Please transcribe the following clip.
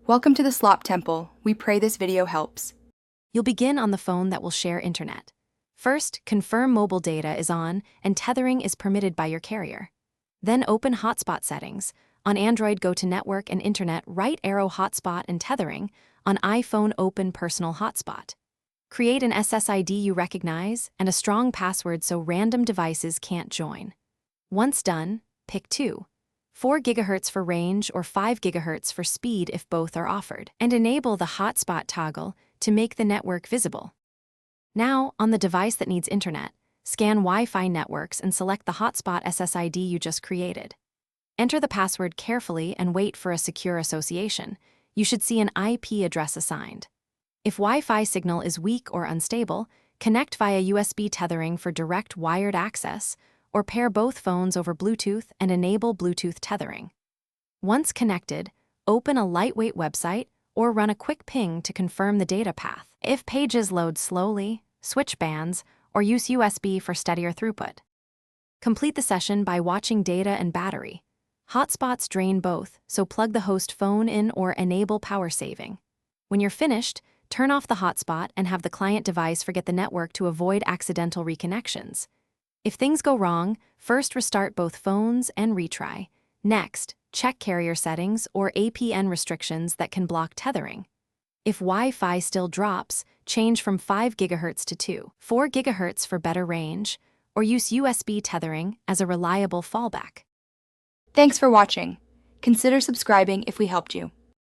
Welcome to the Slop Temple. We pray this video helps. You'll begin on the phone that will share internet. First, confirm mobile data is on and tethering is permitted by your carrier. Then open hotspot settings. On Android, go to Network and Internet, right arrow hotspot and tethering. On iPhone, open Personal Hotspot. Create an SSID you recognize and a strong password so random devices can't join. Once done, pick 4 GHz for range or 5 GHz for speed if both are offered, and enable the hotspot toggle to make the network visible. Now, on the device that needs internet, scan Wi-Fi networks and select the hotspot SSID you just created. Enter the password carefully and wait for a secure association. You should see an IP address assigned. If Wi-Fi signal is weak or unstable, connect via USB tethering for direct wired access, or pair both phones over Bluetooth and enable Bluetooth tethering. Once connected, open a lightweight website or run a quick ping to confirm the data path. If pages load slowly, switch bands, or use USB for steadier throughput. Complete the session by watching data and battery. Hotspots drain both, so plug the host phone in or enable power saving. When you're finished, turn off the hotspot and have the client device forget the network to avoid accidental reconnections. If things go wrong, first restart both phones and retry. Next, check carrier settings or APN restrictions that can block tethering. If Wi-Fi still drops, change from 5 GHz to 4 GHz for better range, or use USB tethering as a reliable fallback. Thanks for watching. Consider subscribing if we helped you.